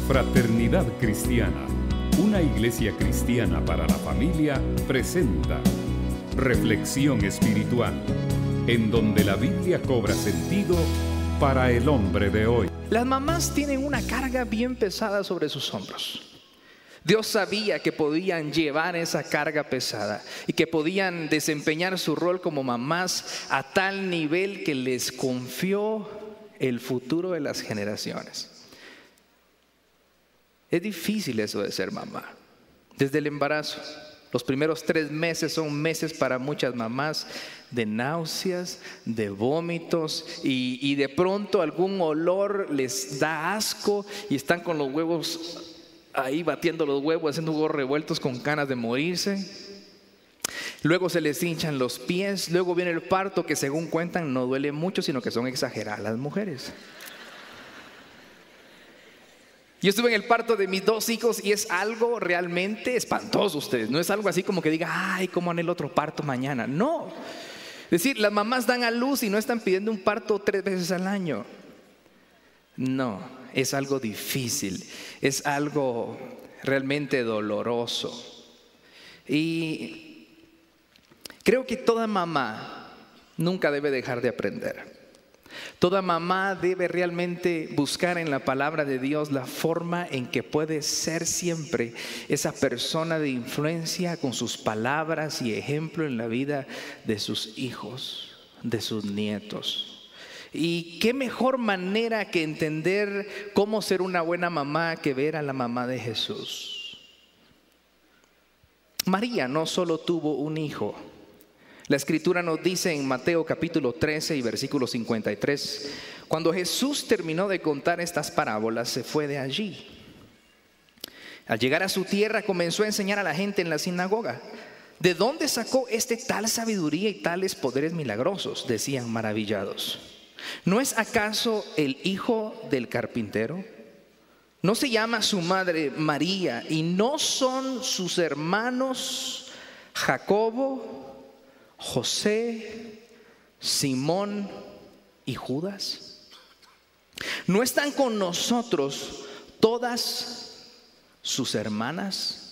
Fraternidad Cristiana, una iglesia cristiana para la familia, presenta Reflexión Espiritual, en donde la Biblia cobra sentido para el hombre de hoy. Las mamás tienen una carga bien pesada sobre sus hombros. Dios sabía que podían llevar esa carga pesada y que podían desempeñar su rol como mamás a tal nivel que les confió el futuro de las generaciones. Es difícil eso de ser mamá. Desde el embarazo, los primeros 3 meses son meses para muchas mamás de náuseas, de vómitos y de pronto algún olor les da asco y están con los huevos ahí batiendo los huevos, haciendo huevos revueltos con ganas de morirse. Luego se les hinchan los pies, luego viene el parto que según cuentan no duele mucho, sino que son exageradas las mujeres. Yo estuve en el parto de mis 2 hijos y es algo realmente espantoso, ustedes. No es algo así como que diga, ay, cómo anhelo otro parto mañana. No. Es decir, las mamás dan a luz y no están pidiendo un parto 3 veces al año. No, es algo difícil, es algo realmente doloroso. Y creo que toda mamá nunca debe dejar de aprender. Toda mamá debe realmente buscar en la palabra de Dios la forma en que puede ser siempre esa persona de influencia con sus palabras y ejemplo en la vida de sus hijos, de sus nietos. Y qué mejor manera que entender cómo ser una buena mamá que ver a la mamá de Jesús. María no solo tuvo un hijo. La Escritura nos dice en Mateo capítulo 13 y versículo 53, cuando Jesús terminó de contar estas parábolas, se fue de allí. Al llegar a su tierra, comenzó a enseñar a la gente en la sinagoga. ¿De dónde sacó tal sabiduría y tales poderes milagrosos?, decían maravillados. ¿No es acaso el hijo del carpintero? ¿No se llama su madre María? ¿Y no son sus hermanos Jacobo, José, Simón y Judas? ¿No están con nosotros todas sus hermanas?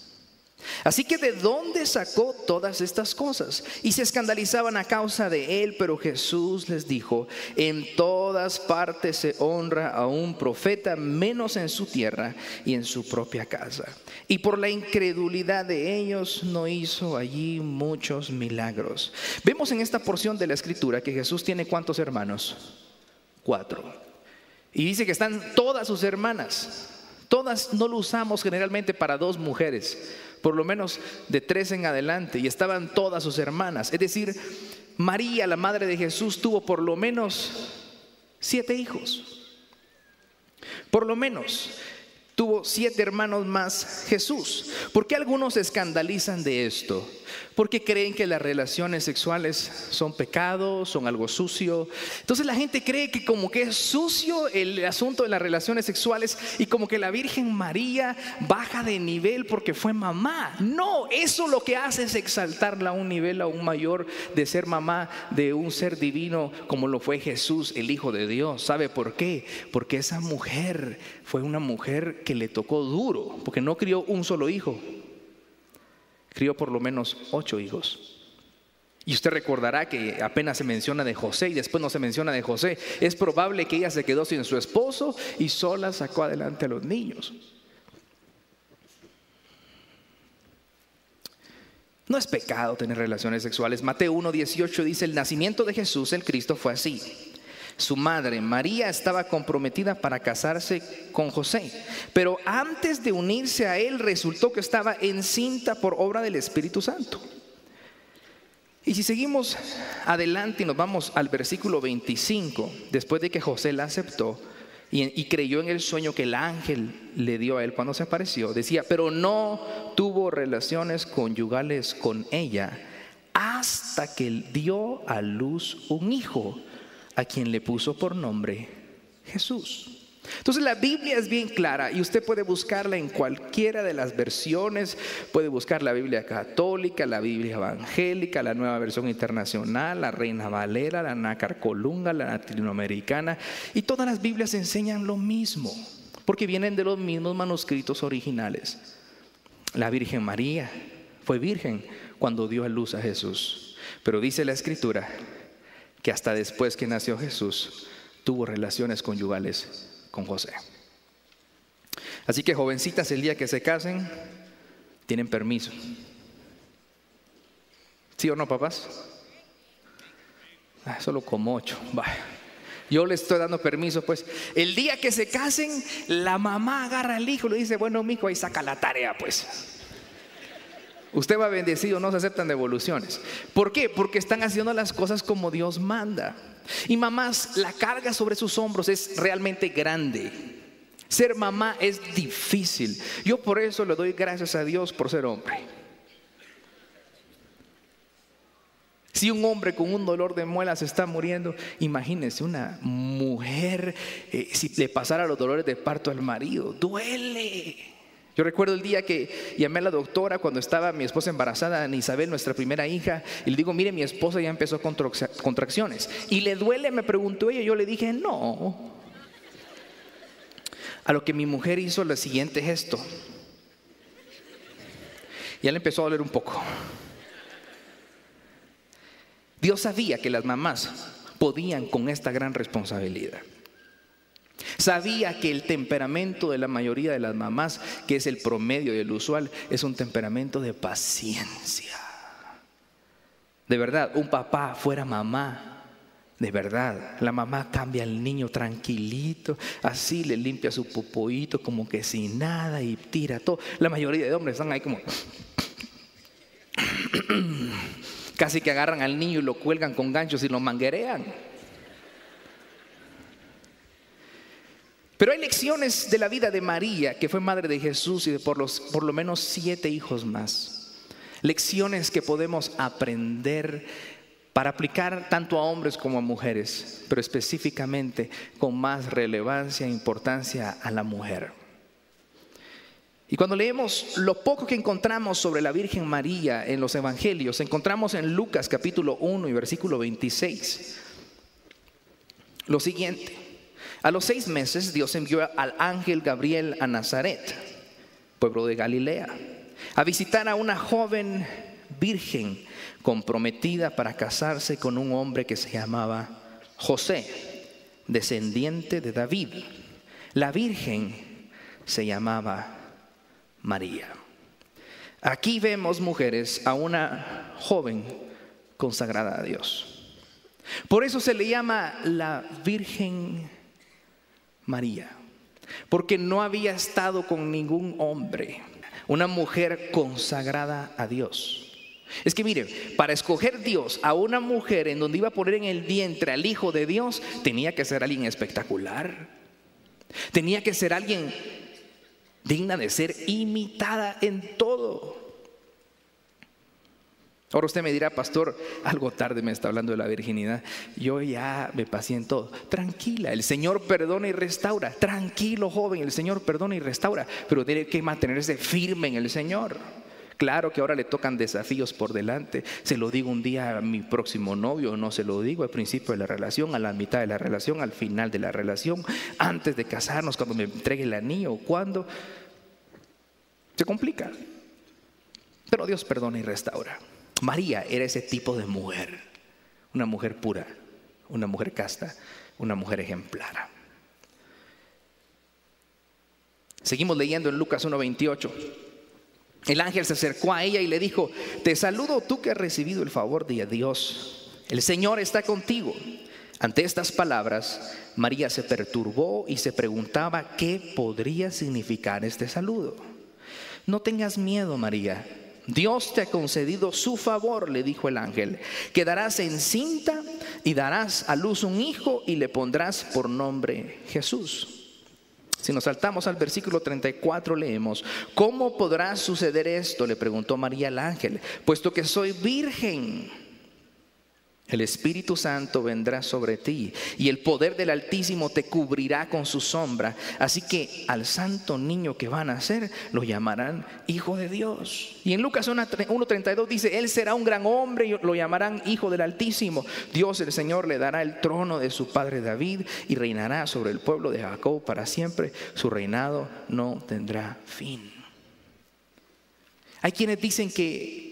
Así que ¿de dónde sacó todas estas cosas? Y se escandalizaban a causa de él, pero Jesús les dijo: en todas partes se honra a un profeta, menos en su tierra y en su propia casa. Y por la incredulidad de ellos no hizo allí muchos milagros. Vemos en esta porción de la Escritura que Jesús tiene ¿cuántos hermanos? 4. Y dice que están todas sus hermanas. Todas no lo usamos generalmente para 2 mujeres, por lo menos de 3 en adelante, y estaban todas sus hermanas. Es decir, María, la madre de Jesús, tuvo por lo menos 7 hijos. Por lo menos tuvo 7 hermanos más Jesús. ¿Por qué algunos se escandalizan de esto? Porque creen que las relaciones sexuales son pecado, son algo sucio. Entonces la gente cree que como que es sucio el asunto de las relaciones sexuales y como que la Virgen María baja de nivel porque fue mamá. No, eso lo que hace es exaltarla a un nivel aún mayor de ser mamá de un ser divino como lo fue Jesús, el Hijo de Dios. ¿Sabe por qué? Porque esa mujer fue una mujer que le tocó duro, porque no crió un solo hijo. Crió por lo menos 8 hijos. Y usted recordará que apenas se menciona de José y después no se menciona de José. Es probable que ella se quedó sin su esposo y sola sacó adelante a los niños. No es pecado tener relaciones sexuales. Mateo 1:18 dice: el nacimiento de Jesús, el Cristo, fue así. Su madre, María, estaba comprometida para casarse con José, pero antes de unirse a él resultó que estaba encinta por obra del Espíritu Santo. Y si seguimos adelante y nos vamos al versículo 25, después de que José la aceptó y creyó en el sueño que el ángel le dio a él cuando se apareció, decía: pero no tuvo relaciones conyugales con ella hasta que dio a luz un hijo, a quien le puso por nombre Jesús. Entonces la Biblia es bien clara y usted puede buscarla en cualquiera de las versiones. Puede buscar la Biblia católica, la Biblia evangélica, la Nueva Versión Internacional, la Reina Valera, la Nácar Colunga, la latinoamericana, y todas las Biblias enseñan lo mismo. porque vienen de los mismos manuscritos originales. La Virgen María fue virgen cuando dio a luz a Jesús, pero dice la Escritura que hasta después que nació Jesús tuvo relaciones conyugales con José. Así que jovencitas, el día que se casen, tienen permiso. ¿Sí o no, papás? Solo como 8. Yo le estoy dando permiso, pues. El día que se casen, la mamá agarra al hijo y le dice: bueno, mijo, ahí saca la tarea, pues. Usted va bendecido, no se aceptan devoluciones. ¿Por qué? Porque están haciendo las cosas como Dios manda. Y mamás, la carga sobre sus hombros es realmente grande. Ser mamá es difícil. Yo por eso le doy gracias a Dios por ser hombre. Si un hombre con un dolor de muelas está muriendo, imagínense una mujer, si le pasara los dolores de parto al marido, duele. Yo recuerdo el día que llamé a la doctora cuando estaba mi esposa embarazada, Ana Isabel, nuestra primera hija, y le digo: mire, mi esposa ya empezó contracciones. ¿Y le duele?, me preguntó ella. Yo le dije: no. A lo que mi mujer hizo el siguiente gesto. Ya le empezó a doler un poco. Dios sabía que las mamás podían con esta gran responsabilidad. Sabía que el temperamento de la mayoría de las mamás, que es el promedio y el usual, es un temperamento de paciencia. De verdad, un papá fuera mamá, de verdad, la mamá cambia al niño tranquilito, así le limpia su popoíto como que sin nada y tira todo. La mayoría de hombres están ahí como casi que agarran al niño y lo cuelgan con ganchos y lo manguerean. Pero hay lecciones de la vida de María, que fue madre de Jesús y de por lo menos 7 hijos más. Lecciones que podemos aprender para aplicar tanto a hombres como a mujeres, pero específicamente con más relevancia e importancia a la mujer. Y cuando leemos lo poco que encontramos sobre la Virgen María en los evangelios, encontramos en Lucas capítulo 1 y versículo 26 lo siguiente: a los 6 meses Dios envió al ángel Gabriel a Nazaret, pueblo de Galilea, a visitar a una joven virgen comprometida para casarse con un hombre que se llamaba José, descendiente de David. La virgen se llamaba María. Aquí vemos, mujeres, a una joven consagrada a Dios. Por eso se le llama la Virgen María, porque no había estado con ningún hombre. Una mujer consagrada a Dios. Es que miren, para escoger Dios a una mujer en donde iba a poner en el vientre al Hijo de Dios, tenía que ser alguien espectacular. Tenía que ser alguien digna de ser imitada en todo. Ahora usted me dirá: pastor, algo tarde me está hablando de la virginidad. Yo ya me pasé en todo. Tranquila, el Señor perdona y restaura. Tranquilo, joven, el Señor perdona y restaura, pero tiene que mantenerse firme en el Señor. Claro que ahora le tocan desafíos por delante. Se lo digo un día a mi próximo novio, no se lo digo al principio de la relación, a la mitad de la relación, al final de la relación, antes de casarnos, cuando me entregue el anillo, cuando se complica. Pero Dios perdona y restaura. María era ese tipo de mujer, una mujer pura, una mujer casta, una mujer ejemplar. Seguimos leyendo en Lucas 1:28. El ángel se acercó a ella y le dijo: te saludo, tú que has recibido el favor de Dios. El Señor está contigo. Ante estas palabras, María se perturbó y se preguntaba qué podría significar este saludo. No tengas miedo, María. Dios te ha concedido su favor, le dijo el ángel. Quedarás encinta y darás a luz un hijo y le pondrás por nombre Jesús. Si nos saltamos al versículo 34, leemos: ¿cómo podrá suceder esto?, le preguntó María al ángel, puesto que soy virgen. El Espíritu Santo vendrá sobre ti y el poder del Altísimo te cubrirá con su sombra. Así que al santo niño que van a nacer lo llamarán Hijo de Dios. Y en Lucas 1:32 dice: Él será un gran hombre y lo llamarán Hijo del Altísimo. Dios el Señor le dará el trono de su padre David y reinará sobre el pueblo de Jacob para siempre. Su reinado no tendrá fin. Hay quienes dicen que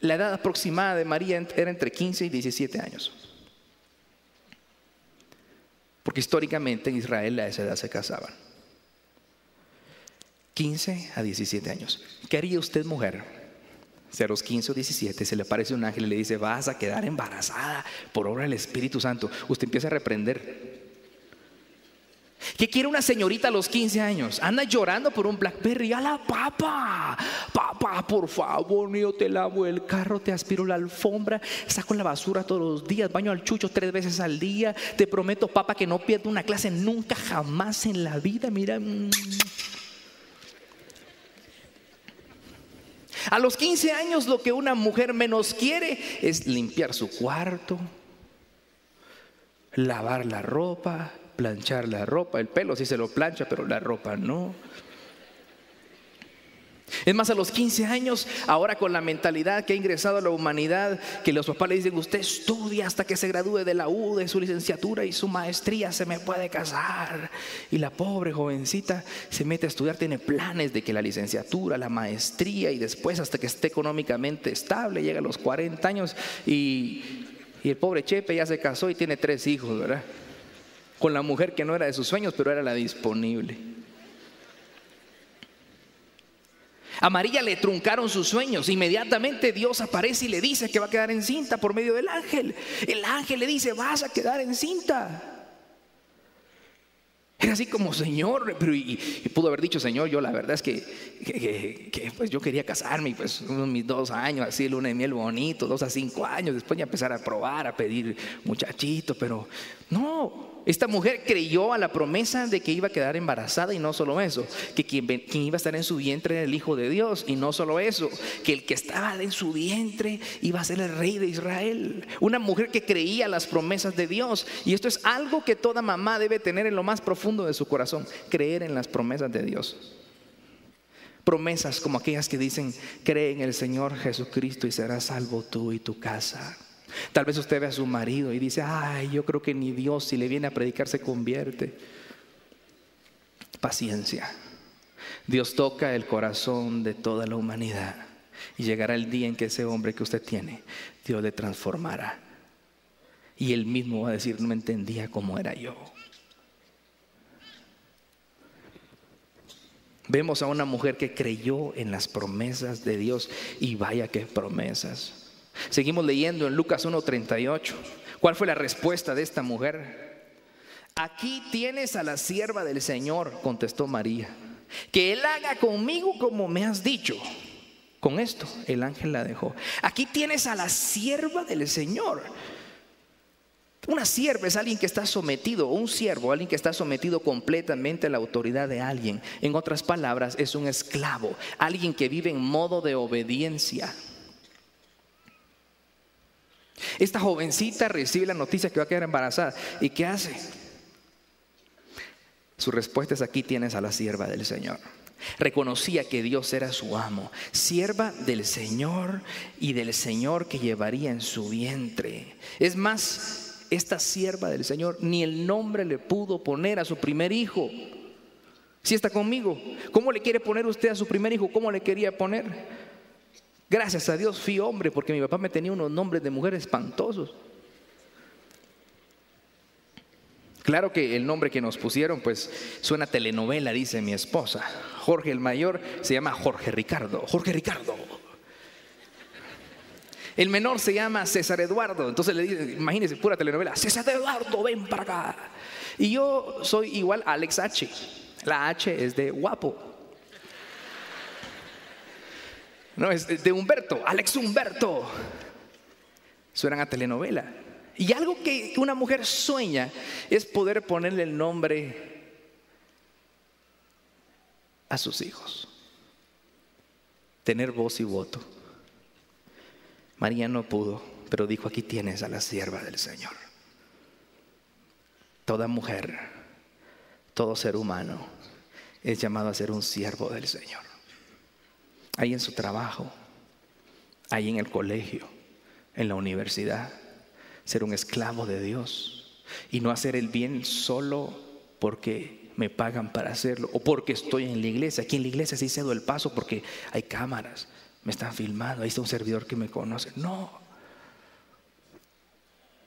la edad aproximada de María era entre 15 y 17 años. Porque históricamente en Israel a esa edad se casaban. 15 a 17 años. ¿Qué haría usted, mujer, si a los 15 o 17 se le aparece un ángel y le dice: vas a quedar embarazada por obra del Espíritu Santo? Usted empieza a reprender. ¿Qué quiere una señorita a los 15 años? Anda llorando por un BlackBerry. ¡Hala, papá! Papá, por favor, yo te lavo el carro, te aspiro la alfombra, saco la basura todos los días, baño al chucho 3 veces al día. Te prometo, papá, que no pierdo una clase nunca, jamás en la vida. Mira. A los 15 años lo que una mujer menos quiere es limpiar su cuarto, lavar la ropa, planchar la ropa. El pelo sí se lo plancha, pero la ropa no. Es más, a los 15 años, ahora con la mentalidad que ha ingresado a la humanidad, que los papás le dicen: usted estudia hasta que se gradúe de la U, de su licenciatura y su maestría, se me puede casar. Y la pobre jovencita se mete a estudiar, tiene planes de que la licenciatura, la maestría, y después hasta que esté económicamente estable, llega a los 40 años y el pobre Chepe ya se casó y tiene 3 hijos, ¿verdad? Con la mujer que no era de sus sueños, pero era la disponible. A María le truncaron sus sueños. Inmediatamente Dios aparece y le dice que va a quedar encinta por medio del ángel. El ángel le dice: vas a quedar encinta. Era así como: Señor, pero y pudo haber dicho: Señor, yo la verdad es que pues yo quería casarme, pues mis 2 años, así luna de miel bonito, 2 a 5 años, después ya empezar a probar, a pedir muchachito. Pero no, esta mujer creyó a la promesa de que iba a quedar embarazada, y no solo eso, que quien iba a estar en su vientre era el Hijo de Dios, y no solo eso, que el que estaba en su vientre iba a ser el Rey de Israel. Una mujer que creía las promesas de Dios, y esto es algo que toda mamá debe tener en lo más profundo de su corazón: creer en las promesas de Dios. Promesas como aquellas que dicen: cree en el Señor Jesucristo y serás salvo tú y tu casa. Tal vez usted ve a su marido y dice: ay, yo creo que ni Dios, si le viene a predicar, se convierte. Paciencia. Dios toca el corazón de toda la humanidad, y llegará el día en que ese hombre que usted tiene, Dios le transformará, y él mismo va a decir: no entendía cómo era yo. Vemos a una mujer que creyó en las promesas de Dios, y vaya que promesas. Seguimos leyendo en Lucas 1:38. ¿Cuál fue la respuesta de esta mujer? Aquí tienes a la sierva del Señor, contestó María, que Él haga conmigo como me has dicho. Con esto el ángel la dejó. Aquí tienes a la sierva del Señor. Una sierva es alguien que está sometido, o un siervo, alguien que está sometido completamente a la autoridad de alguien. En otras palabras, es un esclavo, alguien que vive en modo de obediencia. Esta jovencita recibe la noticia que va a quedar embarazada. ¿Y qué hace? Su respuesta es: aquí tienes a la sierva del Señor. Reconocía que Dios era su amo, sierva del Señor, y del Señor que llevaría en su vientre. Es más, esta sierva del Señor ni el nombre le pudo poner a su primer hijo. ¿Sí está conmigo? ¿Cómo le quiere poner usted a su primer hijo? ¿Cómo le quería poner? Gracias a Dios fui hombre, porque mi papá me tenía unos nombres de mujeres espantosos. Claro que el nombre que nos pusieron pues suena a telenovela, dice mi esposa. Jorge el mayor se llama Jorge Ricardo. Jorge Ricardo. El menor se llama César Eduardo. Entonces le dicen, imagínense, pura telenovela: César Eduardo, ven para acá. Y yo soy igual a Alex H. La H es de guapo. No, es de Humberto, Alex Humberto. Suenan a telenovela. Y algo que una mujer sueña es poder ponerle el nombre a sus hijos, tener voz y voto. María no pudo, pero dijo: aquí tienes a la sierva del Señor. Toda mujer, todo ser humano es llamado a ser un siervo del Señor. Ahí en su trabajo, ahí en el colegio, en la universidad, ser un esclavo de Dios y no hacer el bien solo porque me pagan para hacerlo o porque estoy en la iglesia. Aquí en la iglesia sí cedo el paso porque hay cámaras, me están filmando, ahí está un servidor que me conoce. No.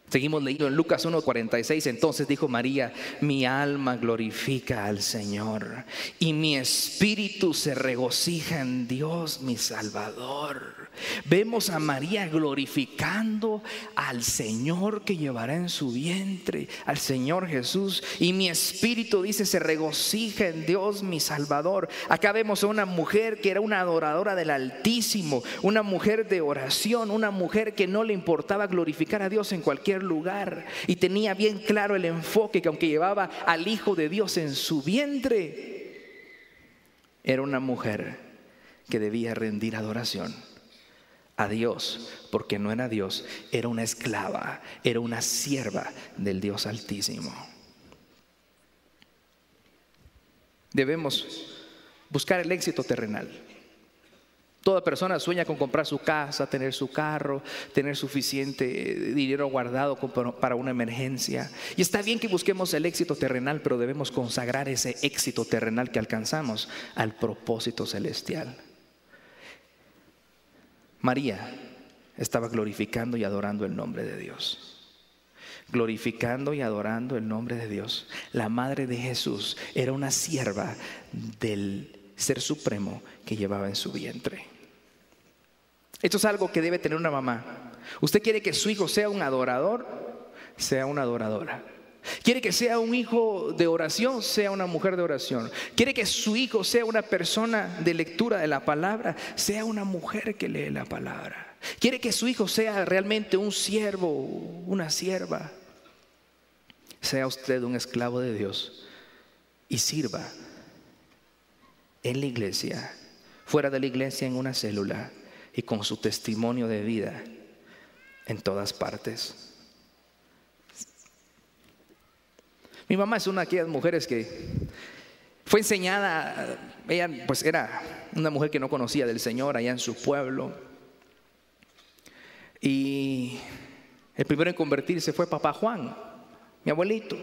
Seguimos leyendo en Lucas 1:46. Entonces dijo María: mi alma glorifica al Señor y mi espíritu se regocija en Dios mi Salvador. Vemos a María glorificando al Señor que llevará en su vientre, al Señor Jesús. Y mi espíritu, dice, se regocija en Dios mi Salvador. Acá vemos a una mujer que era una adoradora del Altísimo, una mujer de oración, una mujer que no le importaba glorificar a Dios en cualquier lugar, y tenía bien claro el enfoque que aunque llevaba al Hijo de Dios en su vientre, era una mujer que debía rendir adoración a Dios, porque no era Dios, era una esclava, era una sierva del Dios Altísimo. Debemos buscar el éxito terrenal. Toda persona sueña con comprar su casa, tener su carro, tener suficiente dinero guardado para una emergencia. Y está bien que busquemos el éxito terrenal, pero debemos consagrar ese éxito terrenal que alcanzamos al propósito celestial. María estaba glorificando y adorando el nombre de Dios. Glorificando y adorando el nombre de Dios. La madre de Jesús era una sierva del Ser Supremo que llevaba en su vientre. Esto es algo que debe tener una mamá. Usted quiere que su hijo sea un adorador, sea una adoradora. Quiere que sea un hijo de oración, sea una mujer de oración. Quiere que su hijo sea una persona de lectura de la palabra, sea una mujer que lee la palabra. Quiere que su hijo sea realmente un siervo, una sierva. Sea usted un esclavo de Dios y sirva en la iglesia, fuera de la iglesia, en una célula, y con su testimonio de vida en todas partes. Mi mamá es una de aquellas mujeres que fue enseñada. Ella pues era una mujer que no conocía del Señor allá en su pueblo, y el primero en convertirse fue papá Juan, mi abuelito,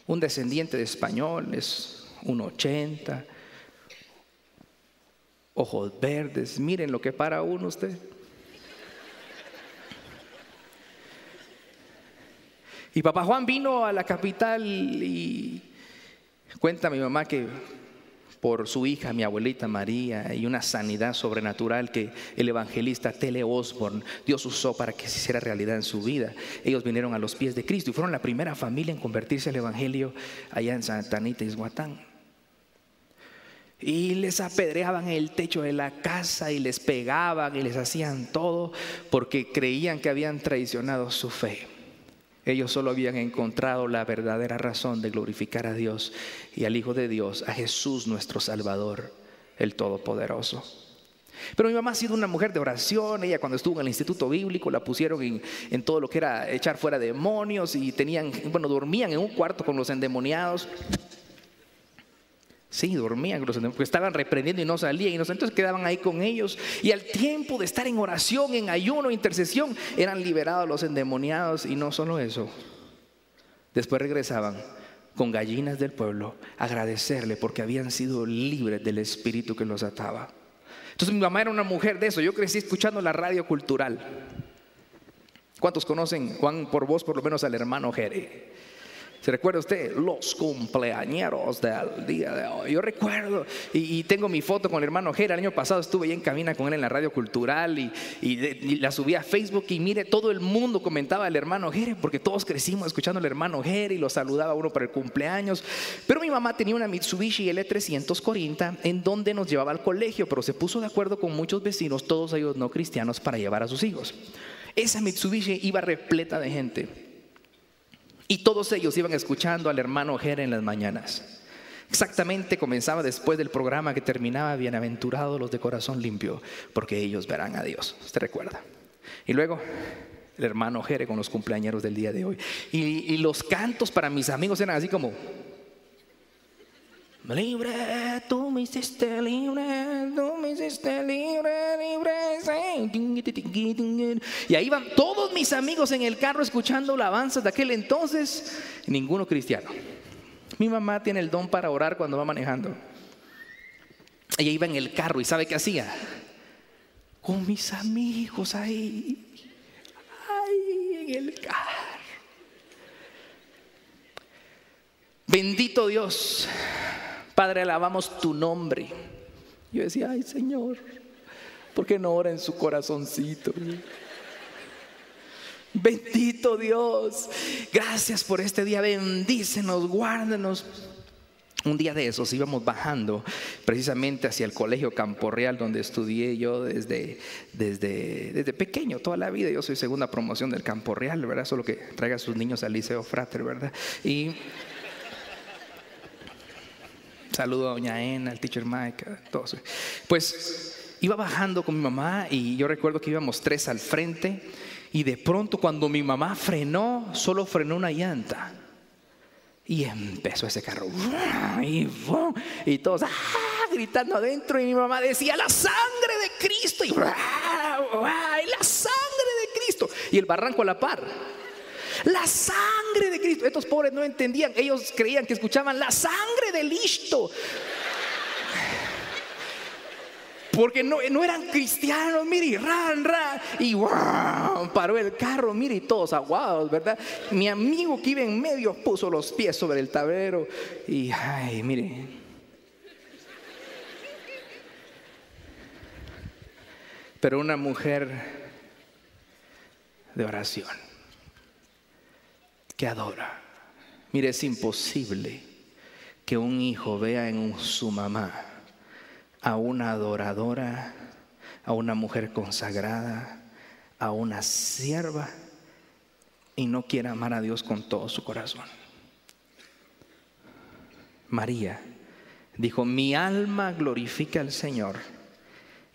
un descendiente de españoles, 1.80, ojos verdes. Miren lo que para uno usted. Y papá Juan vino a la capital y cuenta mi mamá que por su hija, mi abuelita María, y una sanidad sobrenatural que el evangelista T.L. Osborne Dios usó para que se hiciera realidad en su vida, ellos vinieron a los pies de Cristo y fueron la primera familia en convertirse al evangelio allá en Santa Anita, Izhuatán. Y les apedreaban el techo de la casa y les pegaban y les hacían todo porque creían que habían traicionado su fe. Ellos solo habían encontrado la verdadera razón de glorificar a Dios y al Hijo de Dios, a Jesús nuestro Salvador, el Todopoderoso. Pero mi mamá ha sido una mujer de oración. Ella, cuando estuvo en el instituto bíblico, la pusieron en todo lo que era echar fuera demonios, y dormían en un cuarto con los endemoniados. Sí, dormían, porque estaban reprendiendo y no salían, entonces quedaban ahí con ellos. Y al tiempo de estar en oración, en ayuno, intercesión, eran liberados los endemoniados. Y no solo eso, después regresaban con gallinas del pueblo a agradecerle porque habían sido libres del espíritu que los ataba. Entonces mi mamá era una mujer de eso. Yo crecí escuchando la radio cultural. ¿Cuántos conocen, Juan, por vos, por lo menos al hermano Jere? ¿Se recuerda usted? Los cumpleañeros del día de hoy. Yo recuerdo, y tengo mi foto con el hermano Jere. El año pasado estuve ahí en cabina con él en la radio cultural y la subí a Facebook, y mire, todo el mundo comentaba al hermano Jere porque todos crecimos escuchando al hermano Jere y lo saludaba uno para el cumpleaños. Pero mi mamá tenía una Mitsubishi L340 en donde nos llevaba al colegio, pero se puso de acuerdo con muchos vecinos, todos ellos no cristianos, para llevar a sus hijos. Esa Mitsubishi iba repleta de gente. Y todos ellos iban escuchando al hermano Jere en las mañanas. Exactamente, comenzaba después del programa que terminaba: bienaventurados los de corazón limpio, porque ellos verán a Dios. ¿Usted recuerda? Y luego el hermano Jere con los cumpleañeros del día de hoy. Y los cantos para mis amigos eran así como: libre, tú me hiciste libre, tú me hiciste libre, libre. Y ahí van todos mis amigos en el carro escuchando alabanzas de aquel entonces, ninguno cristiano. Mi mamá tiene el don para orar cuando va manejando. Ella iba en el carro y ¿sabe qué hacía? Con mis amigos ahí en el carro. Bendito Dios, Padre, alabamos tu nombre. Yo decía: ay, Señor, ¿por qué no ora en su corazoncito? Bendito Dios, gracias por este día. Bendícenos, guárdanos. Un día de esos íbamos bajando precisamente hacia el colegio Campo Real, donde estudié yo desde pequeño, toda la vida. Yo soy segunda promoción del Campo Real, ¿verdad? Solo que traiga a sus niños al Liceo Frater, ¿verdad? Y saludo a doña Ena, al teacher Mike, a todos. Pues iba bajando con mi mamá y yo recuerdo que íbamos 3 al frente, y de pronto cuando mi mamá frenó, solo frenó una llanta. Y empezó ese carro y todos gritando adentro, y mi mamá decía: la sangre de Cristo, y la sangre de Cristo, y el barranco a la par. La sangre de Cristo. Estos pobres no entendían, ellos creían que escuchaban la sangre de Listo, porque no eran cristianos. Mire, y paró el carro, mire, y todos aguados, ¿verdad? Mi amigo que iba en medio puso los pies sobre el tablero y ay, mire. Pero una mujer de oración que adora. Mire, es imposible que un hijo vea en su mamá a una adoradora, a una mujer consagrada, a una sierva, y no quiera amar a Dios con todo su corazón. María dijo: mi alma glorifica al Señor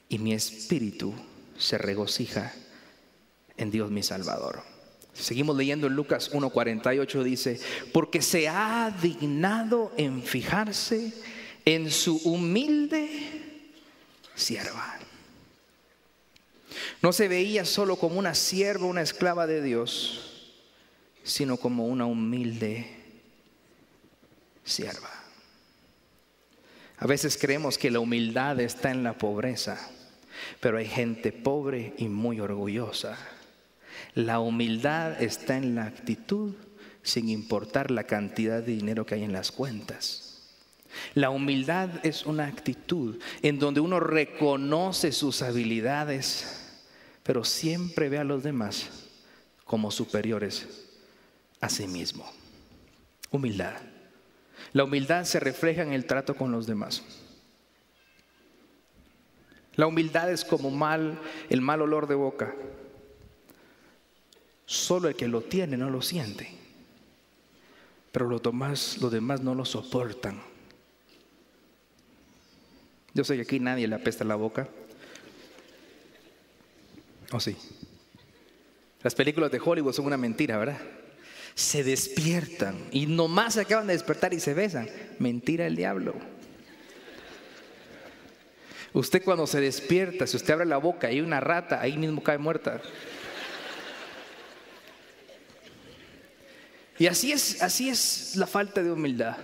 y mi espíritu se regocija en Dios mi Salvador. Seguimos leyendo en Lucas 1:48, dice: porque se ha dignado en fijarse en su humilde sierva. No se veía solo como una sierva, una esclava de Dios, sino como una humilde sierva. A veces creemos que la humildad está en la pobreza, pero hay gente pobre y muy orgullosa. La humildad está en la actitud, sin importar la cantidad de dinero que hay en las cuentas. La humildad es una actitud en donde uno reconoce sus habilidades, pero siempre ve a los demás como superiores a sí mismo. Humildad. La humildad se refleja en el trato con los demás. La humildad es como el mal olor de boca. Solo el que lo tiene no lo siente, pero los demás no lo soportan. Yo sé que aquí nadie le apesta la boca. ¿O sí? Las películas de Hollywood son una mentira, ¿verdad? Se despiertan y nomás se acaban de despertar y se besan. Mentira del diablo. Usted cuando se despierta, si usted abre la boca y hay una rata, ahí mismo cae muerta. Y así es la falta de humildad.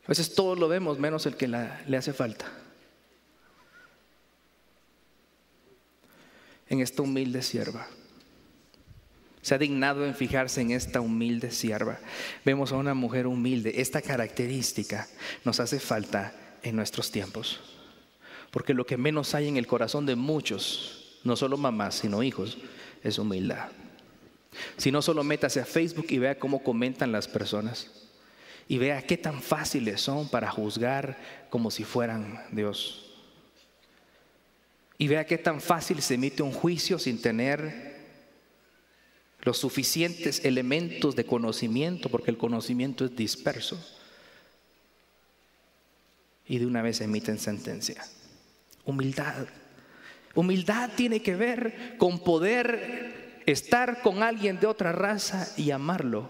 A veces todos lo vemos menos el que le hace falta. En esta humilde sierva. Se ha dignado en fijarse en esta humilde sierva. Vemos a una mujer humilde. Esta característica nos hace falta en nuestros tiempos. Porque lo que menos hay en el corazón de muchos, no solo mamás, sino hijos, es humildad. Si no, solo métase a Facebook y vea cómo comentan las personas. Y vea qué tan fáciles son para juzgar como si fueran Dios. Y vea qué tan fácil se emite un juicio sin tener los suficientes elementos de conocimiento, porque el conocimiento es disperso. Y de una vez emiten sentencia. Humildad. Humildad tiene que ver con poder estar con alguien de otra raza y amarlo,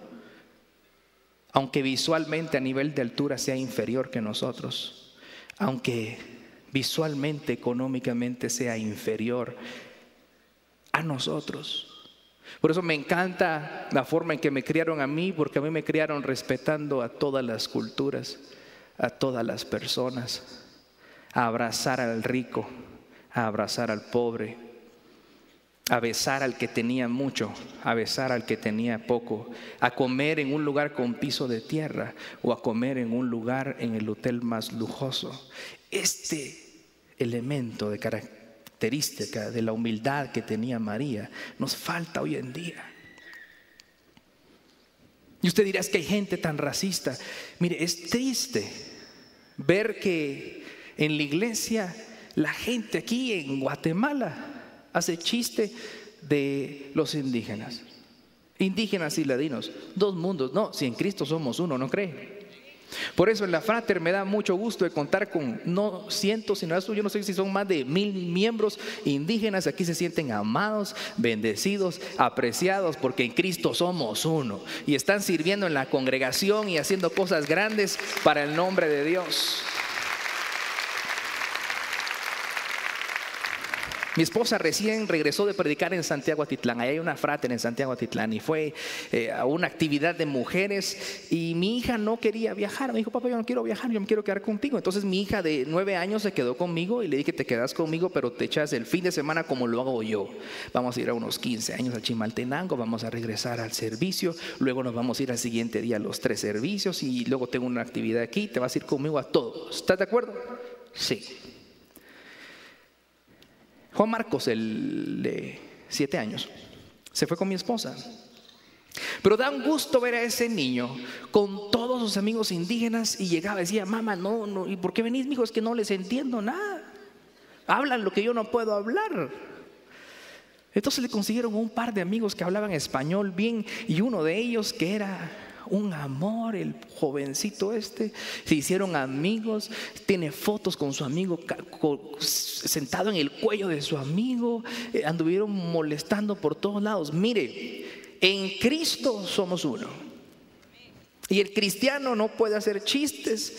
aunque visualmente a nivel de altura sea inferior que nosotros, aunque visualmente, económicamente sea inferior a nosotros. Por eso me encanta la forma en que me criaron a mí, porque a mí me criaron respetando a todas las culturas, a todas las personas, a abrazar al rico, a abrazar al pobre, a besar al que tenía mucho, a besar al que tenía poco, a comer en un lugar con piso de tierra o a comer en un lugar en el hotel más lujoso. Este elemento de característica de la humildad que tenía María nos falta hoy en día. Y usted dirá, es que hay gente tan racista. Mire, es triste ver que en la iglesia la gente aquí en Guatemala hace chiste de los indígenas y ladinos, dos mundos. No, si en Cristo somos uno, ¿no cree? Por eso en la Frater me da mucho gusto de contar con no cientos, sino eso, yo no sé si son más de 1000 miembros indígenas. Aquí se sienten amados, bendecidos, apreciados, porque en Cristo somos uno y están sirviendo en la congregación y haciendo cosas grandes para el nombre de Dios. Mi esposa recién regresó de predicar en Santiago Atitlán. Ahí hay una Frater en Santiago Atitlán y fue a una actividad de mujeres. Y mi hija no quería viajar. Me dijo, papá, yo no quiero viajar, yo me quiero quedar contigo. Entonces mi hija de 9 años se quedó conmigo y le dije, te quedas conmigo, pero te echas el fin de semana como lo hago yo. Vamos a ir a unos 15 años a Chimaltenango, vamos a regresar al servicio, luego nos vamos a ir al siguiente día a los 3 servicios y luego tengo una actividad aquí, te vas a ir conmigo a todos. ¿Estás de acuerdo? Sí. Juan Marcos, el de 7 años, se fue con mi esposa. Pero da un gusto ver a ese niño con todos sus amigos indígenas y llegaba y decía, mamá, no, ¿y por qué venís, mijo? Es que no les entiendo nada. Hablan lo que yo no puedo hablar. Entonces le consiguieron un par de amigos que hablaban español bien y uno de ellos que era un amor, el jovencito se hicieron amigos, tiene fotos con su amigo sentado en el cuello de su amigo, anduvieron molestando por todos lados. Mire, en Cristo somos uno. Y el cristiano no puede hacer chistes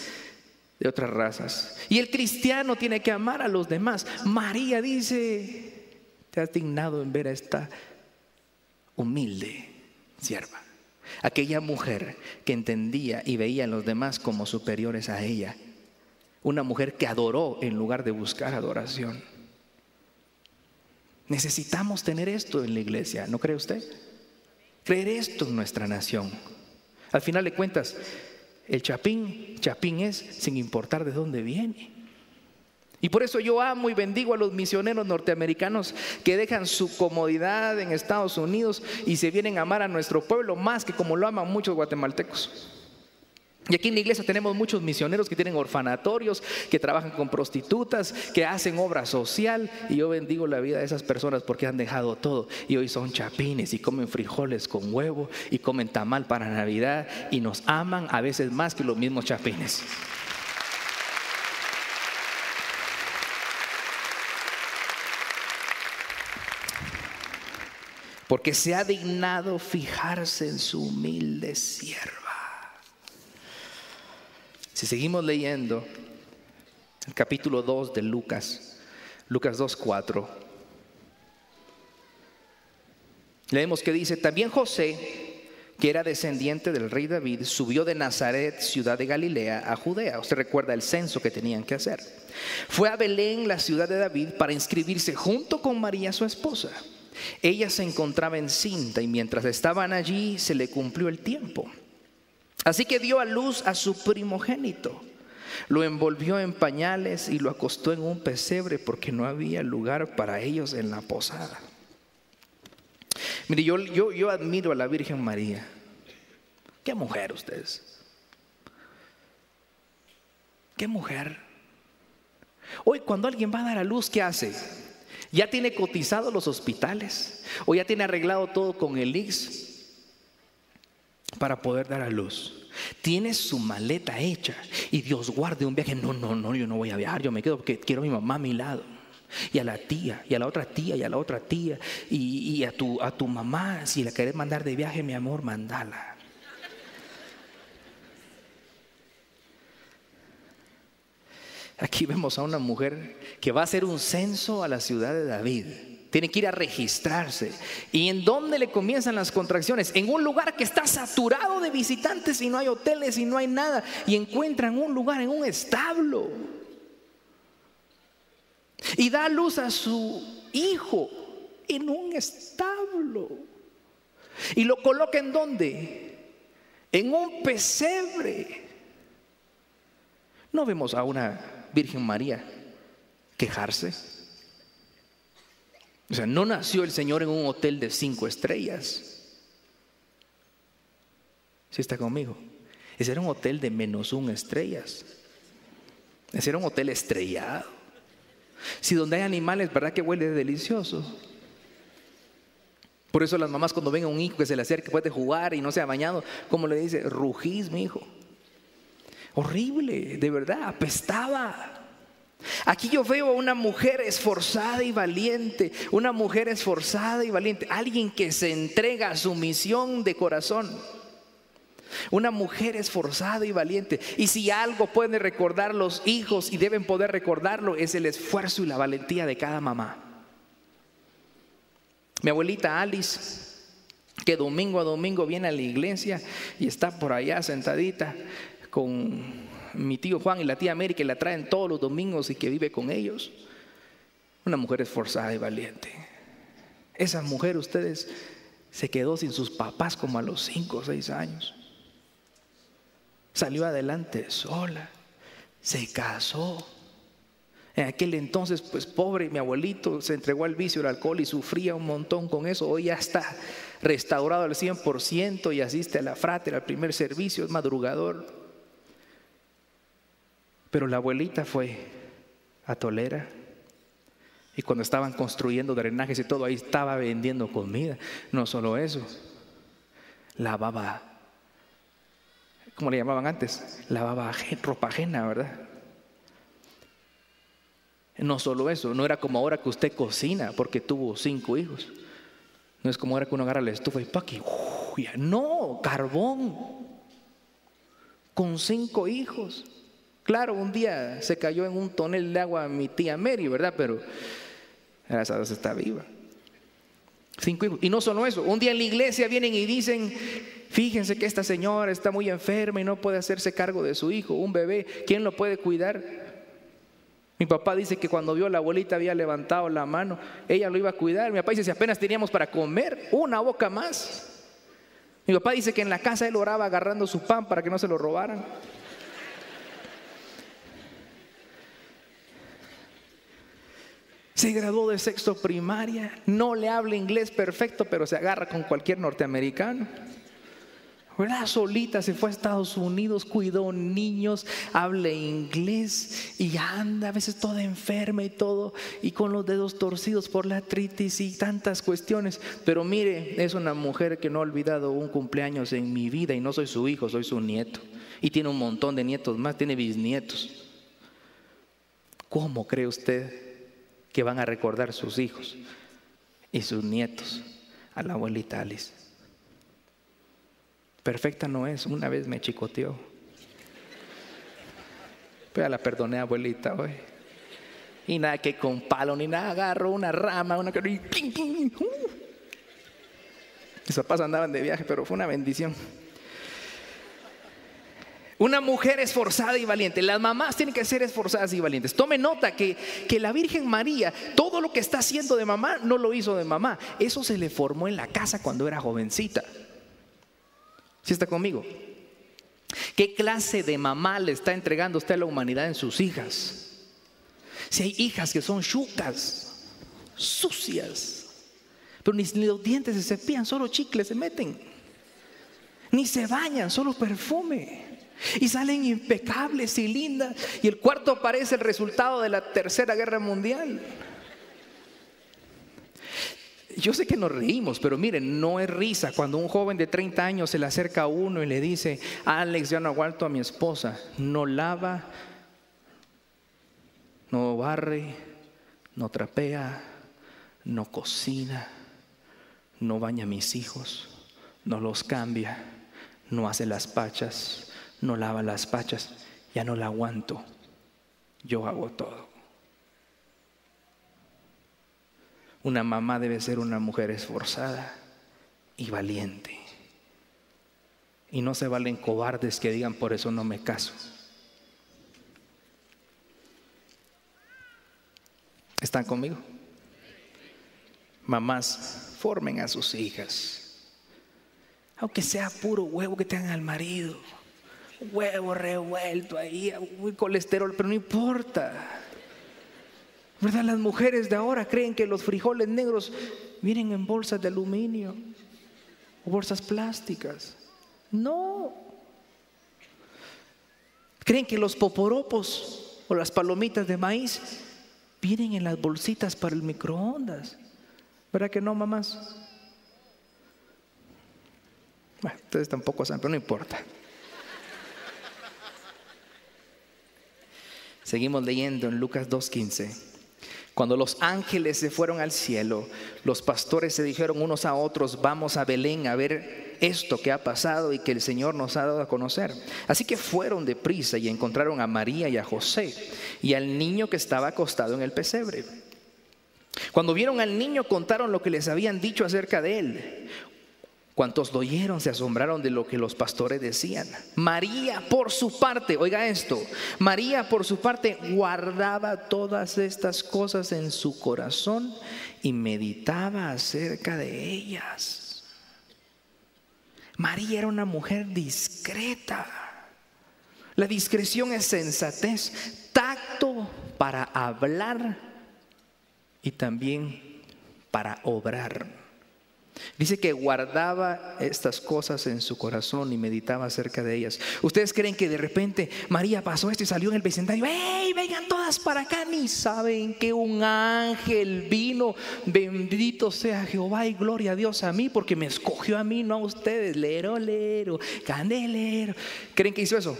de otras razas. Y el cristiano tiene que amar a los demás. María dice, te has dignado en ver a esta humilde sierva. Aquella mujer que entendía y veía a los demás como superiores a ella. Una mujer que adoró en lugar de buscar adoración. Necesitamos tener esto en la iglesia, ¿no cree usted? Creer esto en nuestra nación. Al final de cuentas, el chapín es sin importar de dónde viene. Y por eso yo amo y bendigo a los misioneros norteamericanos que dejan su comodidad en Estados Unidos y se vienen a amar a nuestro pueblo más que como lo aman muchos guatemaltecos. Y aquí en la iglesia tenemos muchos misioneros que tienen orfanatorios, que trabajan con prostitutas, que hacen obra social. Y yo bendigo la vida de esas personas porque han dejado todo y hoy son chapines y comen frijoles con huevo y comen tamal para Navidad y nos aman a veces más que los mismos chapines. Porque se ha dignado fijarse en su humilde sierva. Si seguimos leyendo el capítulo 2 de Lucas 2:4, leemos que dice, también José, que era descendiente del rey David, subió de Nazaret, ciudad de Galilea, a Judea. Usted recuerda el censo que tenían que hacer. Fue a Belén, la ciudad de David, para inscribirse junto con María, su esposa. Ella se encontraba encinta y mientras estaban allí se le cumplió el tiempo. Así que dio a luz a su primogénito, lo envolvió en pañales y lo acostó en un pesebre porque no había lugar para ellos en la posada. Mire, yo admiro a la Virgen María. ¿Qué mujer ustedes? ¿Qué mujer? Hoy cuando alguien va a dar a luz, ¿qué hace? Ya tiene cotizado los hospitales o ya tiene arreglado todo con el IX para poder dar a luz. Tiene su maleta hecha y Dios guarde un viaje. No, yo no voy a viajar, yo me quedo porque quiero a mi mamá a mi lado. Y a la tía, y a la otra tía, y a la otra tía, y a tu mamá, si la querés mandar de viaje, mi amor, mandala. Aquí vemos a una mujer que va a hacer un censo a la ciudad de David. Tiene que ir a registrarse. ¿Y en dónde le comienzan las contracciones? En un lugar que está saturado de visitantes y no hay hoteles y no hay nada. Y encuentran un lugar en un establo. Y da a luz a su hijo en un establo. ¿Y lo coloca en dónde? En un pesebre. No vemos a una Virgen María quejarse. O sea, no nació el Señor en un hotel de 5 estrellas. ¿Sí está conmigo? Ese era un hotel de -1 estrellas. Ese era un hotel estrellado. Si donde hay animales, ¿verdad que huele delicioso? Por eso las mamás cuando ven a un hijo que se le acerca, puede jugar y no se ha bañado, ¿cómo le dice? Rugís, mi hijo. Horrible, de verdad, apestaba. Aquí yo veo a una mujer esforzada y valiente, una mujer esforzada y valiente, alguien que se entrega a su misión de corazón. Una mujer esforzada y valiente. Y si algo pueden recordar los hijos y deben poder recordarlo, es el esfuerzo y la valentía de cada mamá. Mi abuelita Alice, que domingo a domingo viene a la iglesia y está por allá sentadita con mi tío Juan y la tía Mary, que la traen todos los domingos y que vive con ellos. Una mujer esforzada y valiente. Esa mujer, ustedes, se quedó sin sus papás como a los 5 o 6 años. Salió adelante sola, se casó. En aquel entonces, pues pobre, mi abuelito se entregó al vicio del alcohol y sufría un montón con eso. Hoy ya está restaurado al 100% y asiste a la frátera, al primer servicio, es madrugador. Pero la abuelita fue a Tolera y cuando estaban construyendo drenajes y todo, ahí estaba vendiendo comida. No solo eso, lavaba, ¿cómo le llamaban antes? Lavaba ropa ajena, ¿verdad? No solo eso, no era como ahora que usted cocina porque tuvo 5 hijos. No es como ahora que uno agarra la estufa y ¡paqui! No, carbón con 5 hijos. Claro, un día se cayó en un tonel de agua mi tía Mary, ¿verdad? Pero gracias a Dios está viva. 5 hijos. Y no solo eso, un día en la iglesia vienen y dicen: fíjense que esta señora está muy enferma y no puede hacerse cargo de su hijo, un bebé, ¿quién lo puede cuidar? Mi papá dice que cuando vio a la abuelita había levantado la mano, ella lo iba a cuidar. Mi papá dice: si apenas teníamos para comer, una boca más. Mi papá dice que en la casa él oraba agarrando su pan para que no se lo robaran. Se graduó de 6º primaria, no le habla inglés perfecto, pero se agarra con cualquier norteamericano. ¿Verdad? Solita se fue a Estados Unidos, cuidó niños, habla inglés y anda a veces toda enferma y todo, y con los dedos torcidos por la artritis y tantas cuestiones. Pero mire, es una mujer que no ha olvidado un cumpleaños en mi vida, y no soy su hijo, soy su nieto. Y tiene un montón de nietos más, tiene bisnietos. ¿Cómo cree usted que van a recordar sus hijos y sus nietos a la abuelita Alice? Perfecta no es, una vez me chicoteó, pero la perdoné, abuelita, hoy. Y nada que con palo ni nada, agarró una rama, una y mis papás andaban de viaje, pero fue una bendición. Una mujer esforzada y valiente. Las mamás tienen que ser esforzadas y valientes. Tome nota que la Virgen María, todo lo que está haciendo de mamá, no lo hizo de mamá. Eso se le formó en la casa cuando era jovencita. ¿Sí está conmigo? ¿Qué clase de mamá le está entregando usted a la humanidad en sus hijas? Si hay hijas que son chucas, sucias, pero ni los dientes se cepillan, solo chicles se meten. Ni se bañan, solo perfume. Y salen impecables y lindas. Y el cuarto parece el resultado de la Tercera Guerra Mundial. Yo sé que nos reímos, pero miren, no es risa cuando un joven de 30 años se le acerca a uno y le dice: Alex, ya no aguanto a mi esposa, no lava, no barre, no trapea, no cocina, no baña a mis hijos, no los cambia, no hace las pachas, no lava las pachas. Ya no la aguanto, yo hago todo. Una mamá debe ser una mujer esforzada y valiente. Y no se valen cobardes que digan por eso no me caso. ¿Están conmigo? Mamás, formen a sus hijas. Aunque sea puro huevo que tengan al marido. Huevo revuelto ahí, muy colesterol, pero no importa. ¿Verdad? Las mujeres de ahora creen que los frijoles negros vienen en bolsas de aluminio o bolsas plásticas. No. Creen que los poporopos o las palomitas de maíz vienen en las bolsitas para el microondas. ¿Verdad que no, mamás? Bueno, ustedes tampoco saben, pero no importa. Seguimos leyendo en Lucas 2:15. Cuando los ángeles se fueron al cielo, los pastores se dijeron unos a otros: vamos a Belén a ver esto que ha pasado y que el Señor nos ha dado a conocer. Así que fueron deprisa y encontraron a María y a José y al niño que estaba acostado en el pesebre. Cuando vieron al niño, contaron lo que les habían dicho acerca de él. Cuantos lo oyeron se asombraron de lo que los pastores decían. María, por su parte, oiga esto, María por su parte guardaba todas estas cosas en su corazón y meditaba acerca de ellas. María era una mujer discreta. La discreción es sensatez, tacto para hablar y también para obrar. Dice que guardaba estas cosas en su corazón y meditaba acerca de ellas. ¿Ustedes creen que de repente María pasó esto y salió en el vecindario? ¡Ey, vengan todas para acá! Ni saben que un ángel vino. Bendito sea Jehová y gloria a Dios a mí, porque me escogió a mí, no a ustedes. Lero, lero, candelero. ¿Creen que hizo eso?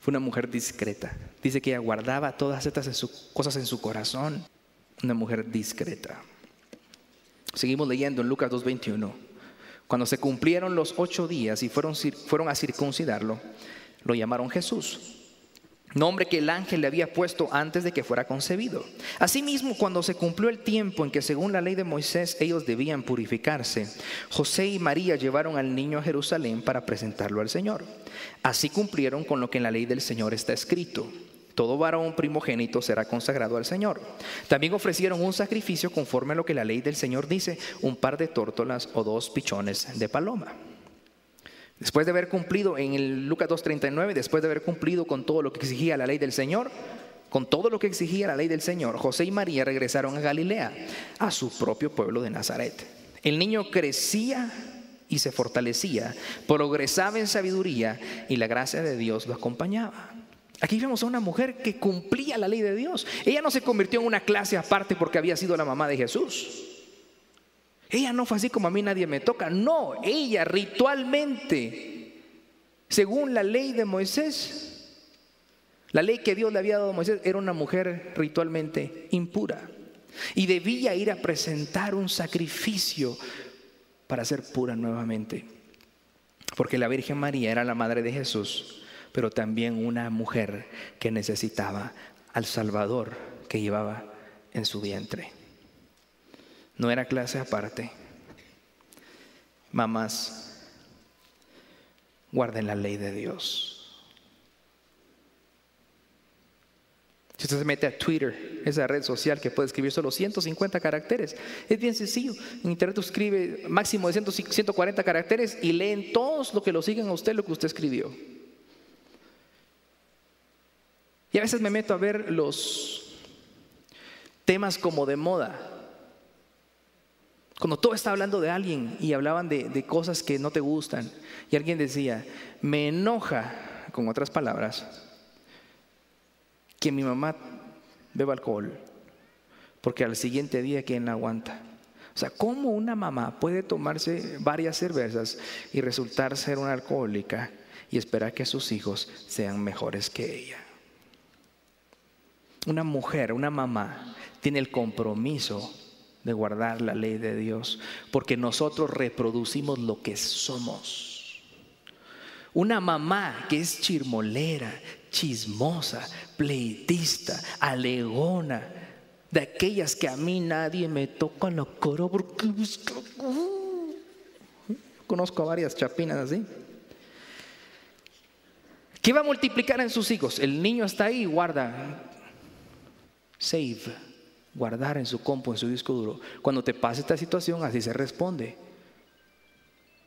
Fue una mujer discreta. Dice que ella guardaba todas estas cosas en su corazón. Una mujer discreta. Seguimos leyendo en Lucas 2:21. Cuando se cumplieron los 8 días y fueron a circuncidarlo, lo llamaron Jesús, nombre que el ángel le había puesto antes de que fuera concebido. Asimismo, cuando se cumplió el tiempo en que según la ley de Moisés ellos debían purificarse, José y María llevaron al niño a Jerusalén para presentarlo al Señor. Así cumplieron con lo que en la ley del Señor está escrito: todo varón primogénito será consagrado al Señor. También ofrecieron un sacrificio conforme a lo que la ley del Señor dice: un par de tórtolas o 2 pichones de paloma. Después de haber cumplido, en el Lucas 2:39, después de haber cumplido con todo lo que exigía la ley del Señor, José y María regresaron a Galilea, a su propio pueblo de Nazaret. El niño crecía y se fortalecía, progresaba en sabiduría y la gracia de Dios lo acompañaba. Aquí vemos a una mujer que cumplía la ley de Dios. Ella no se convirtió en una clase aparte porque había sido la mamá de Jesús. Ella no fue así como a mí nadie me toca. No, ella ritualmente, según la ley de Moisés, la ley que Dios le había dado a Moisés, era una mujer ritualmente impura. Y debía ir a presentar un sacrificio para ser pura nuevamente. Porque la Virgen María era la madre de Jesús, pero también una mujer que necesitaba al Salvador que llevaba en su vientre. No era clase aparte. Mamás, guarden la ley de Dios. Si usted se mete a Twitter, esa red social que puede escribir solo 150 caracteres, es bien sencillo. En internet escribe máximo de 140 caracteres y leen todos lo que lo siguen a usted, lo que usted escribió. Y a veces me meto a ver los temas como de moda. Cuando todo está hablando de alguien y hablaban de cosas que no te gustan. Y alguien decía: me enoja, con otras palabras, que mi mamá beba alcohol, porque al siguiente día ¿quién la aguanta? O sea, ¿cómo una mamá puede tomarse varias cervezas y resultar ser una alcohólica y esperar que sus hijos sean mejores que ella? una mujer, una mamá, tiene el compromiso de guardar la ley de Dios, porque nosotros reproducimos lo que somos. Una mamá que es chirmolera, chismosa, pleitista, alegona, de aquellas que a mí nadie me toca la cara porque conozco a varias chapinas así. ¿Qué va a multiplicar en sus hijos? El niño está ahí, guarda, save, guardar en su compu, en su disco duro. Cuando te pase esta situación, así se responde.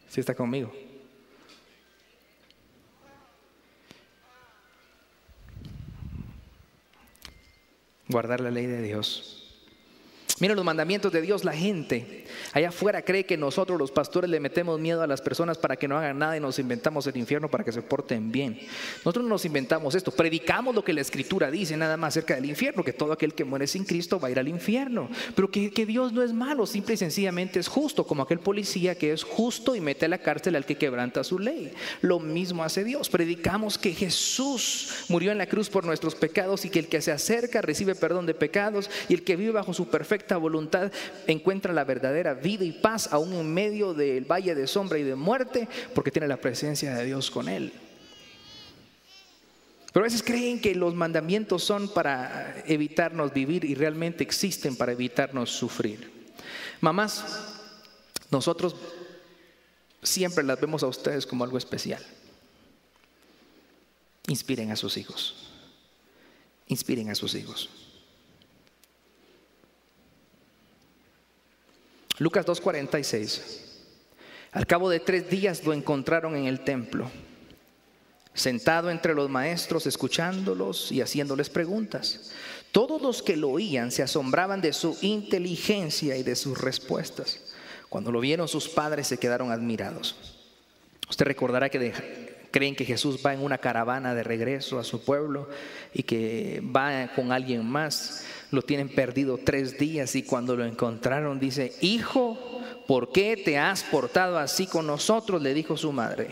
¿Sí está conmigo? Guardar la ley de Dios. Mira los mandamientos de Dios. La gente allá afuera cree que nosotros los pastores le metemos miedo a las personas para que no hagan nada y nos inventamos el infierno para que se porten bien. Nosotros no nos inventamos esto, predicamos lo que la Escritura dice nada más acerca del infierno, que todo aquel que muere sin Cristo va a ir al infierno, pero que Dios no es malo, simple y sencillamente es justo, como aquel policía que es justo y mete a la cárcel al que quebranta su ley. Lo mismo hace Dios. Predicamos que Jesús murió en la cruz por nuestros pecados y que el que se acerca recibe perdón de pecados, y el que vive bajo su perfecta voluntad encuentra la verdadera vida y paz aún en medio del valle de sombra y de muerte, porque tiene la presencia de Dios con él. Pero a veces creen que los mandamientos son para evitarnos vivir y realmente existen para evitarnos sufrir. Mamás, nosotros siempre las vemos a ustedes como algo especial. Inspiren a sus hijos. Inspiren a sus hijos. Lucas 2:46. Al cabo de 3 días lo encontraron en el templo, sentado entre los maestros, escuchándolos y haciéndoles preguntas. Todos los que lo oían se asombraban de su inteligencia y de sus respuestas. Cuando lo vieron sus padres se quedaron admirados. Usted recordará que creen que Jesús va en una caravana de regreso a su pueblo y que va con alguien más. Lo tienen perdido 3 días y cuando lo encontraron dice: hijo, ¿por qué te has portado así con nosotros?, le dijo su madre.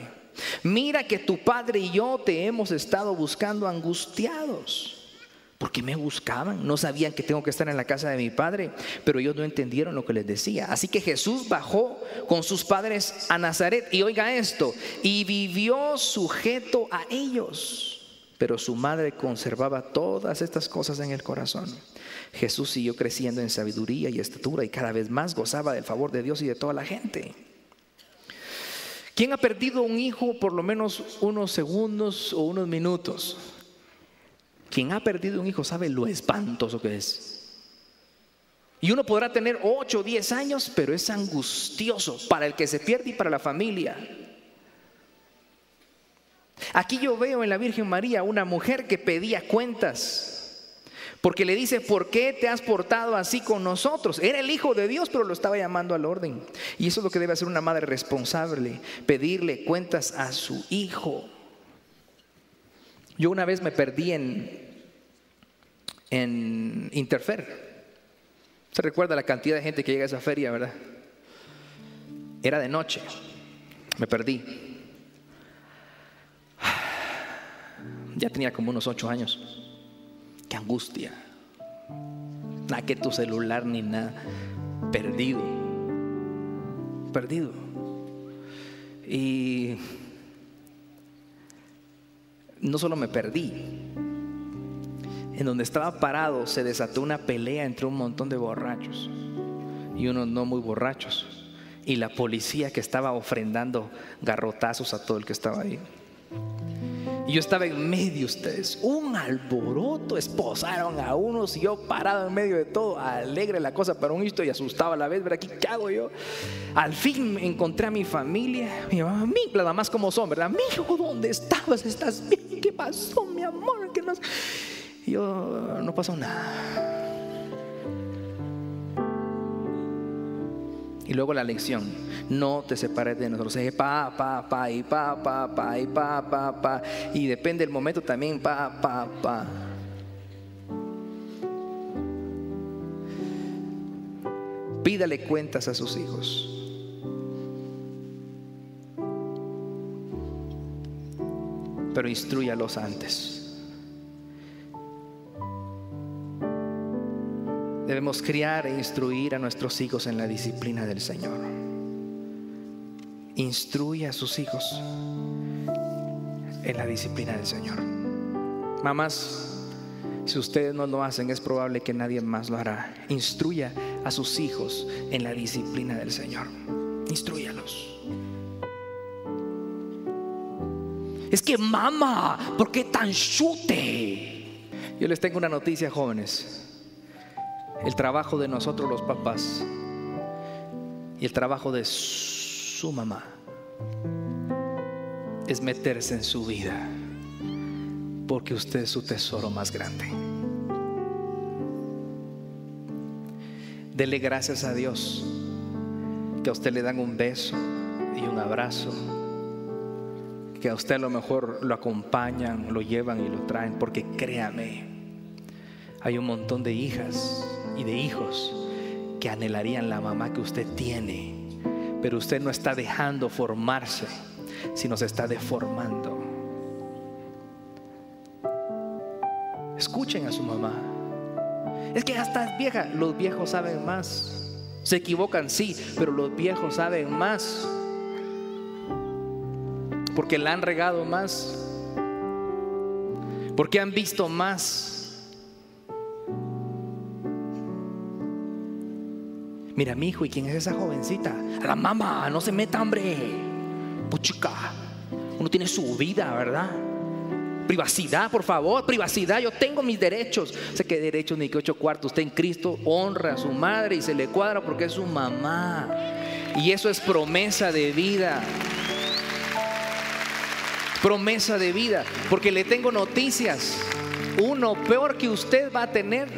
Mira que tu padre y yo te hemos estado buscando angustiados. ¿Por qué me buscaban? No sabían que tengo que estar en la casa de mi padre, pero ellos no entendieron lo que les decía. Así que Jesús bajó con sus padres a Nazaret, y oiga esto, y vivió sujeto a ellos. Pero su madre conservaba todas estas cosas en el corazón. Jesús siguió creciendo en sabiduría y estatura y cada vez más gozaba del favor de Dios y de toda la gente. ¿Quién ha perdido un hijo por lo menos unos segundos o unos minutos? Quien ha perdido un hijo sabe lo espantoso que es. Y uno podrá tener 8 o 10 años, pero es angustioso para el que se pierde y para la familia. Aquí yo veo en la Virgen María una mujer que pedía cuentas, porque le dice: ¿por qué te has portado así con nosotros? Era el Hijo de Dios, pero lo estaba llamando al orden. Y eso es lo que debe hacer una madre responsable: pedirle cuentas a su hijo. Yo una vez me perdí en Interfer. ¿Se recuerda la cantidad de gente que llega a esa feria, verdad? Era de noche. Me perdí. Ya tenía como unos 8 años. Qué angustia. Nada que tu celular ni nada. Perdido. Y no solo me perdí. En donde estaba parado se desató una pelea entre un montón de borrachos y unos no muy borrachos. Y la policía que estaba ofrendando garrotazos a todo el que estaba ahí. Y yo estaba en medio, ustedes, un alboroto, esposaron a unos y yo parado en medio de todo, alegre la cosa para un instante y asustado a la vez, ¿verdad? ¿Qué hago yo? Al fin encontré a mi familia, mi mamá, nada más como son, ¿verdad? Mi hijo, ¿dónde estabas? ¿Estás bien? ¿Qué pasó, mi amor? ¿Qué nos... Y yo, no pasó nada. Y luego la lección: no te separes de nosotros. Y depende del momento también, Pídale cuentas a sus hijos. Pero instrúyalos antes. Debemos criar e instruir a nuestros hijos en la disciplina del Señor. Instruye a sus hijos en la disciplina del Señor. Mamás, si ustedes no lo hacen, es probable que nadie más lo hará. Instruya a sus hijos en la disciplina del Señor. Instrúyalos. Es que mamá, ¿por qué tan chute? Yo les tengo una noticia, jóvenes. El trabajo de nosotros los papás y el trabajo de su mamá es meterse en su vida, porque usted es su tesoro más grande. Dele gracias a Dios que a usted le dan un beso y un abrazo, que a usted a lo mejor lo acompañan, lo llevan y lo traen, porque créame, hay un montón de hijas y de hijos que anhelarían la mamá que usted tiene, pero usted no está dejando formarse, sino se está deformando. Escuchen a su mamá. Es que hasta es vieja. Los viejos saben más. Se equivocan, sí, pero los viejos saben más, porque la han regado más, porque han visto más. Mira, mi hijo, ¿y quién es esa jovencita? La mamá, no se meta, hombre. Puchica, uno tiene su vida, ¿verdad? Privacidad, por favor, privacidad. Yo tengo mis derechos. Sé que derechos ni que 8 cuartos. Usted en Cristo honra a su madre y se le cuadra porque es su mamá. Y eso es promesa de vida. Promesa de vida. Porque le tengo noticias. Uno peor que usted va a tener.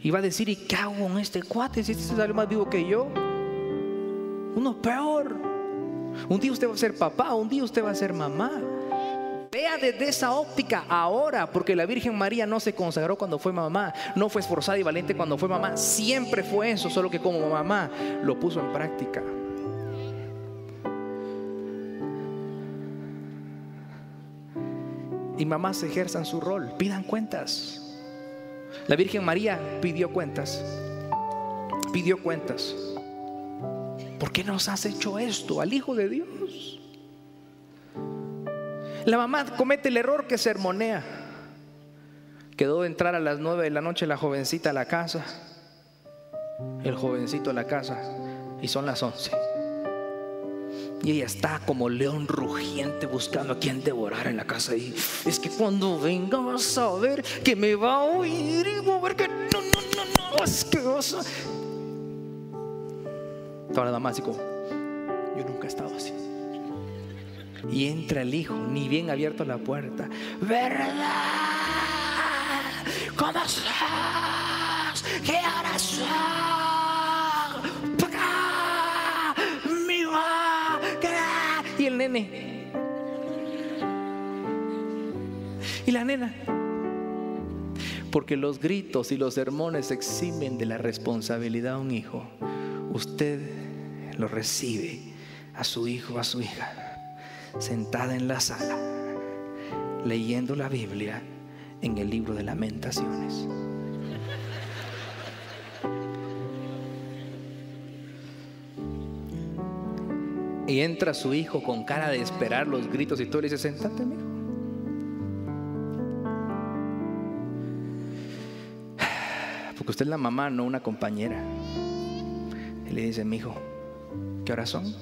Y va a decir, ¿y qué hago con este cuate? Si este sale más vivo que yo. Uno peor. Un día usted va a ser papá, un día usted va a ser mamá. Vea desde esa óptica ahora, porque la Virgen María no se consagró cuando fue mamá, no fue esforzada y valiente cuando fue mamá, siempre fue eso, solo que como mamá lo puso en práctica. Y mamás ejerzan su rol, pidan cuentas. La Virgen María pidió cuentas. Pidió cuentas. ¿Por qué nos has hecho esto al Hijo de Dios? La mamá comete el error que sermonea. Quedó de entrar a las 9 de la noche la jovencita a la casa, el jovencito a la casa, y son las 11. Y ella está como león rugiente buscando a quien devorar en la casa. Y es que cuando venga vas a ver que me va a oír y va a ver que no, es que vas a... Toda la mamá así como, yo nunca he estado así. Y entra el hijo, ni bien abierto la puerta. ¿Verdad? ¿Cómo estás? ¿Qué horas son? ¡Para acá! ¡Mira! ¿Qué? Y el nene. Y la nena. Porque los gritos y los sermones eximen de la responsabilidad a un hijo. Usted lo recibe a su hijo, a su hija, sentada en la sala, leyendo la Biblia en el libro de Lamentaciones. Y entra su hijo con cara de esperar los gritos y todo, le dice, sentate, mi hijo. Porque usted es la mamá, no una compañera. Y le dice, mi hijo, ¿qué horas son?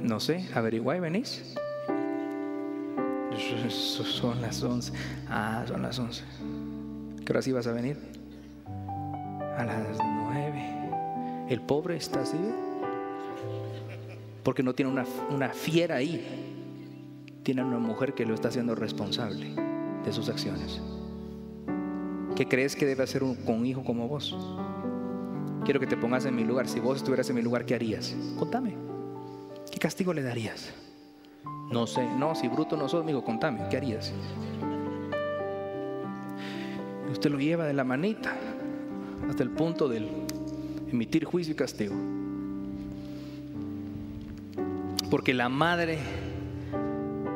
No sé, averigua y venís. Son las 11. Ah, son las 11. ¿Qué horas ibas a venir? A las 9. El pobre está así, porque no tiene una fiera ahí. Tiene una mujer que lo está haciendo responsable de sus acciones. ¿Qué crees que debe hacer con un hijo como vos? Quiero que te pongas en mi lugar. Si vos estuvieras en mi lugar, ¿qué harías? Contame. ¿Qué castigo le darías? No sé, no, si bruto no sos, amigo, contame, ¿qué harías? Usted lo lleva de la manita hasta el punto de emitir juicio y castigo. Porque la madre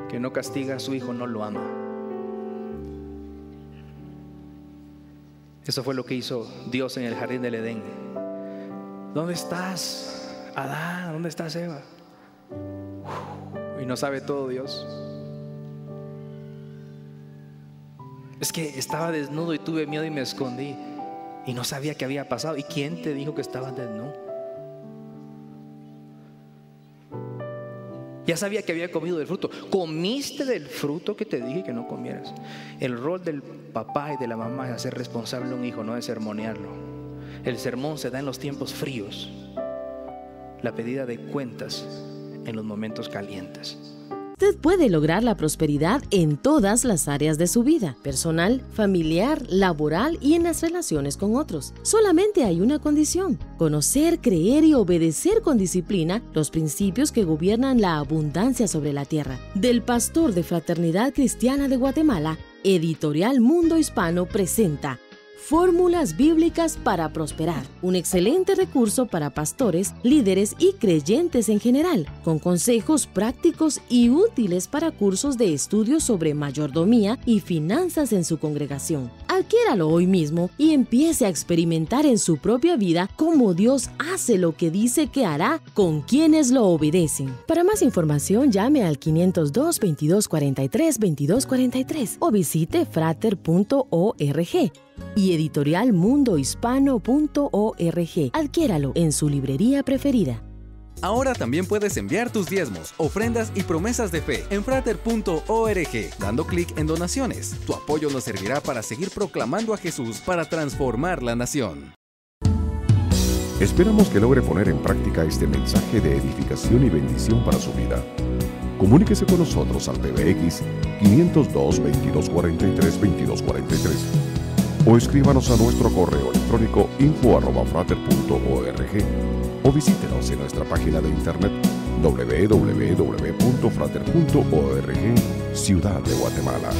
que no castiga a su hijo no lo ama. Eso fue lo que hizo Dios en el jardín del Edén. ¿Dónde estás, Adán? ¿Dónde estás, Eva? Y no sabe todo Dios. Es que estaba desnudo y tuve miedo y me escondí y no sabía qué había pasado. ¿Y quién te dijo que estabas desnudo? Ya sabía que había comido del fruto. Comiste del fruto que te dije que no comieras. El rol del papá y de la mamá es hacer responsable a un hijo, no es sermonearlo. El sermón se da en los tiempos fríos, la pedida de cuentas en los momentos calientes. Usted puede lograr la prosperidad en todas las áreas de su vida, personal, familiar, laboral y en las relaciones con otros. Solamente hay una condición: conocer, creer y obedecer con disciplina los principios que gobiernan la abundancia sobre la tierra. Del pastor de Fraternidad Cristiana de Guatemala, Editorial Mundo Hispano presenta Fórmulas Bíblicas para Prosperar, un excelente recurso para pastores, líderes y creyentes en general, con consejos prácticos y útiles para cursos de estudio sobre mayordomía y finanzas en su congregación. Adquiéralo hoy mismo y empiece a experimentar en su propia vida cómo Dios hace lo que dice que hará con quienes lo obedecen. Para más información, llame al 502-2243-2243 o visite frater.org. y editorialmundohispano.org. Adquiéralo en su librería preferida. Ahora también puedes enviar tus diezmos, ofrendas y promesas de fe en frater.org, dando clic en donaciones. Tu apoyo nos servirá para seguir proclamando a Jesús para transformar la nación. Esperamos que logre poner en práctica este mensaje de edificación y bendición para su vida. Comuníquese con nosotros al PBX 502-2243-2243 o escríbanos a nuestro correo electrónico info@frater.org o visítenos en nuestra página de internet www.frater.org, Ciudad de Guatemala.